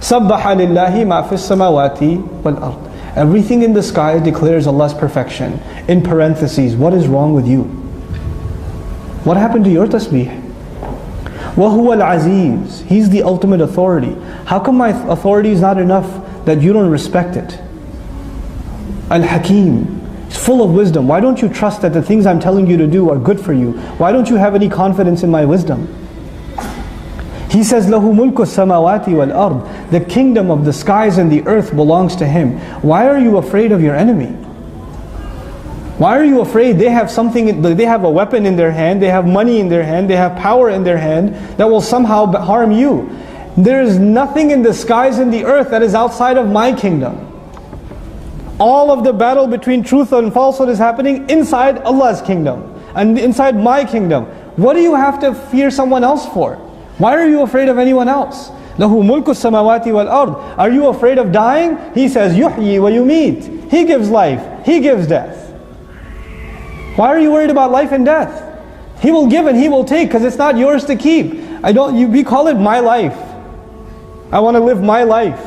سَبَّحَ لِلَّهِ مَا فِي السَّمَاوَاتِ وَالْأَرْضِ. Everything in the sky declares Allah's perfection. In parentheses, what is wrong with you? What happened to your tasbih? وَهُوَ الْعَزِيزُ. He's the ultimate authority. How come my authority is not enough that you don't respect it? Al-Hakim. He's full of wisdom. Why don't you trust that the things I'm telling you to do are good for you? Why don't you have any confidence in my wisdom? He says, لَهُ مُلْكُ السَّمَاوَاتِ وَالْأَرْضِ. The kingdom of the skies and the earth belongs to Him. Why are you afraid of your enemy? Why are you afraid? They have something, they have a weapon in their hand, they have money in their hand, they have power in their hand that will somehow harm you. There is nothing in the skies and the earth that is outside of my kingdom. All of the battle between truth and falsehood is happening inside Allah's kingdom and inside my kingdom. What do you have to fear someone else for? Why are you afraid of anyone else? لَهُ مُلْكُ السَّمَاوَاتِ وَالْأَرْضِ. Are you afraid of dying? He says, يُحْيِي وَيُمِيتُ. He gives life, He gives death. Why are you worried about life and death? He will give and He will take, because it's not yours to keep. We call it my life. I want to live my life.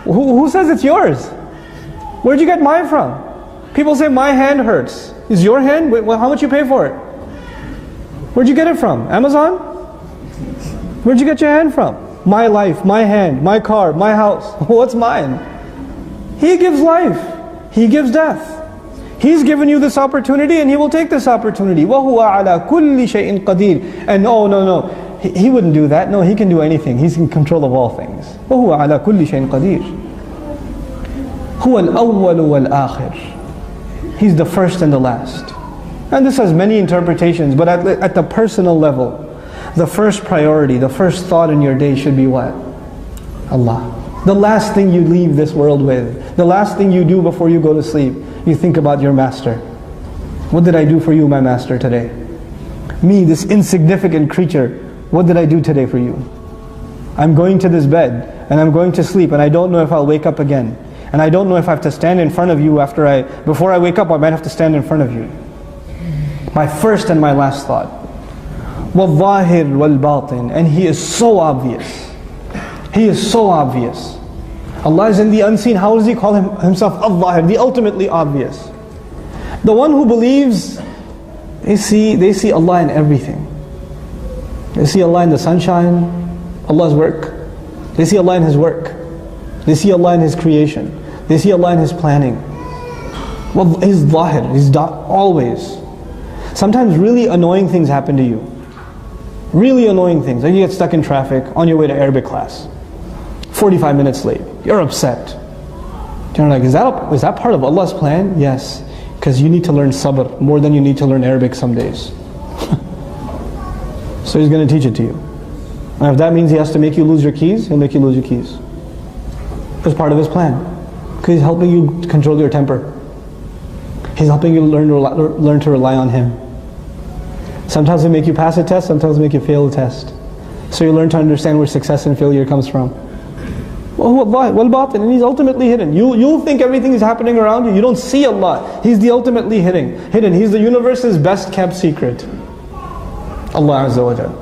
Who says it's yours? Where'd you get mine from? People say my hand hurts. Is your hand? Well, how much you pay for it? Where'd you get it from? Amazon? Where'd you get your hand from? My life, my hand, my car, my house. What's mine? He gives life. He gives death. He's given you this opportunity and He will take this opportunity. وَهُوَ عَلَى كُلِّ شَيْءٍ قَدِيرٍ. And no. He wouldn't do that. No, He can do anything. He's in control of all things. وَهُوَ عَلَى كُلِّ شَيْءٍ قَدِيرٍ. هُوَ الْأَوَّلُ وَالْآخِرُ. He's the first and the last. And this has many interpretations, but at the personal level, the first priority, the first thought in your day should be what? Allah. The last thing you leave this world with, the last thing you do before you go to sleep, you think about your master. What did I do for you, my master, today? Me, this insignificant creature, what did I do today for you? I'm going to this bed, and I'm going to sleep, and I don't know if I'll wake up again. And I don't know if I have to stand in front of you before I wake up, I might have to stand in front of you. My first and my last thought. وَالظَّاهِرْ وَالْبَاطِنِ. And He is so obvious. He is so obvious. Allah is in the unseen. How does He call Himself Al-Zahir, the ultimately obvious? The one who believes, they see Allah in everything. They see Allah in the sunshine, Allah's work. They see Allah in His work. They see Allah in His creation. They see Allah in His planning. Well, He's Zahir, He's always. Sometimes really annoying things happen to you. Really annoying things. Like you get stuck in traffic on your way to Arabic class. 45 minutes late. You're upset. You're like, is that part of Allah's plan? Yes. Because you need to learn sabr more than you need to learn Arabic some days. So He's going to teach it to you. And if that means He has to make you lose your keys, He'll make you lose your keys. It's part of His plan. Because He's helping you control your temper. He's helping you learn to rely on Him. Sometimes He'll make you pass a test, sometimes He'll make you fail a test. So you learn to understand where success and failure comes from. And He's ultimately hidden. You'll think everything is happening around you. You don't see Allah. He's the ultimately hidden. He's the universe's best kept secret. Allah Azza wa Jal.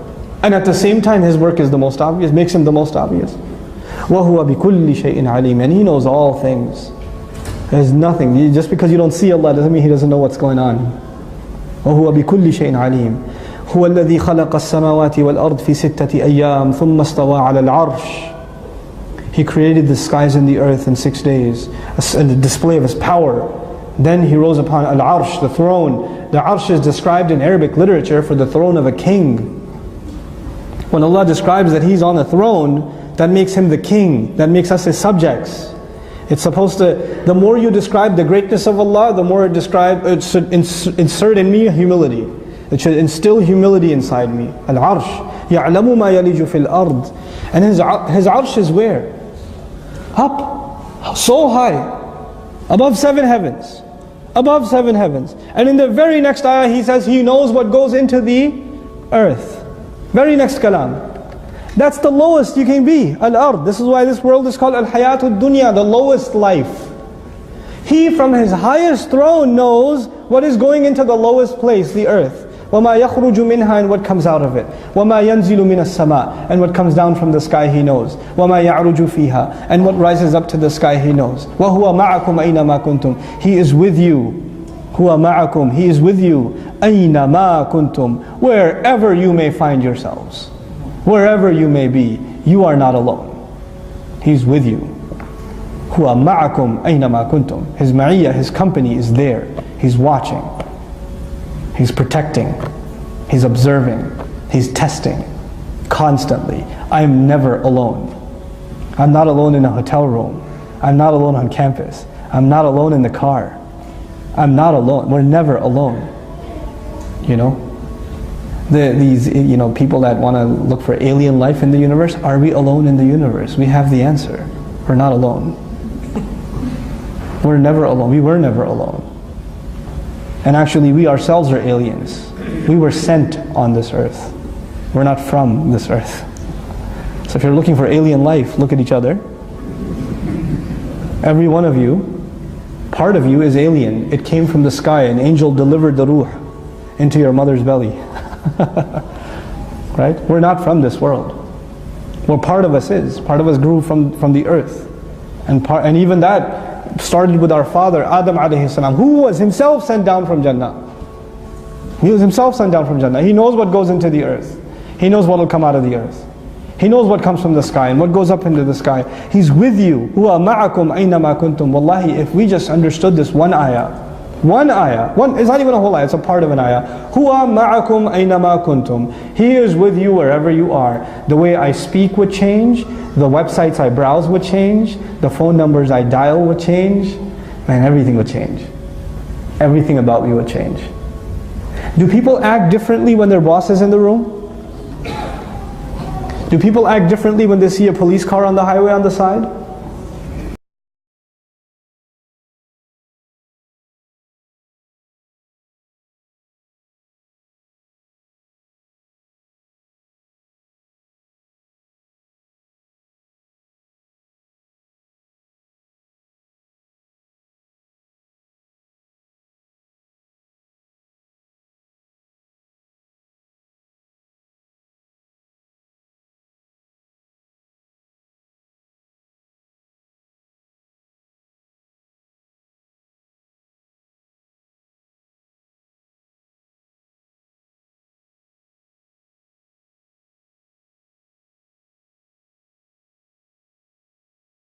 And at the same time His work is the most obvious, makes Him the most obvious. وَهُوَ بِكُلِّ شَيْءٍ عَلِيمٍ. And He knows all things. There's nothing. Just because you don't see Allah doesn't mean He doesn't know what's going on. وَهُوَ بِكُلِّ شَيْءٍ عَلِيمٍ. هُوَ الَّذِي خَلَقَ السَّمَاوَاتِ وَالْأَرْضِ فِي سِتَّةِ أَيَّامٍ ثُمَّ اسْتَوَى عَلَى الْعَرْشِ. He created the skies and the earth in 6 days, a display of His power. Then He rose upon Al-Arsh, the throne. The Arsh is described in Arabic literature for the throne of a king. When Allah describes that He's on the throne, that makes Him the king, that makes us His subjects. It's supposed to, the more you describe the greatness of Allah, the more it should insert in me humility. It should instill humility inside me. Al-Arsh, يَعْلَمُ مَا يَلِجُ فِي الْأَرْضِ. And His Arsh is where? Up, so high, above 7 heavens. Above 7 heavens. And in the very next ayah He says He knows what goes into the earth. Very next kalam. That's the lowest you can be, al-ard. This is why this world is called al-hayatud dunya, the lowest life. He from His highest throne knows what is going into the lowest place, the earth. وَمَا يَخْرُجُ مِنْهَا, and what comes out of it. وَمَا يَنْزِلُ مِنَ السَّمَاءِ, and what comes down from the sky He knows. وَمَا يَعْرُجُ فِيهَا, and what rises up to the sky He knows. وَهُوَ مَعَكُمْ أَيْنَمَا كُنْتُمْ, He is with you. هُوَ مَعَكُمْ, He is with you. أَيْنَمَا كُنْتُمْ, wherever you may find yourselves. Wherever you may be, you are not alone. He's with you. هُوَ مَعَكُمْ أَيْنَمَا كُنْتُمْ, His ma'iyah, His company is there. He's watching. He's protecting. He's observing. He's testing constantly. I'm never alone. I'm not alone in a hotel room. I'm not alone on campus. I'm not alone in the car. I'm not alone. We're never alone. You know? These people that want to look for alien life in the universe, are we alone in the universe? We have the answer. We're not alone. We're never alone. We were never alone. And actually we ourselves are aliens. We were sent on this earth. We're not from this earth. So if you're looking for alien life, look at each other. Every one of you, part of you is alien. It came from the sky. An angel delivered the ruh into your mother's belly. Right? We're not from this world. Well, part of us is. Part of us grew from the earth. And even that started with our father, Adam alayhi salam, who was himself sent down from Jannah. He was himself sent down from Jannah. He knows what goes into the earth. He knows what will come out of the earth. He knows what comes from the sky and what goes up into the sky. He's with you. هُوَ مَعَكُمْ أَيْنَمَا كُنْتُمْ. Wallahi, if we just understood this one ayah, it's not even a whole ayah, it's a part of an ayah. هُوَ مَعَكُمْ أَيْنَمَا كُنْتُمْ. He is with you wherever you are. The way I speak would change. The websites I browse would change. The phone numbers I dial would change. Man, everything would change. Everything about me would change. Do people act differently when their boss is in the room? Do people act differently when they see a police car on the highway on the side?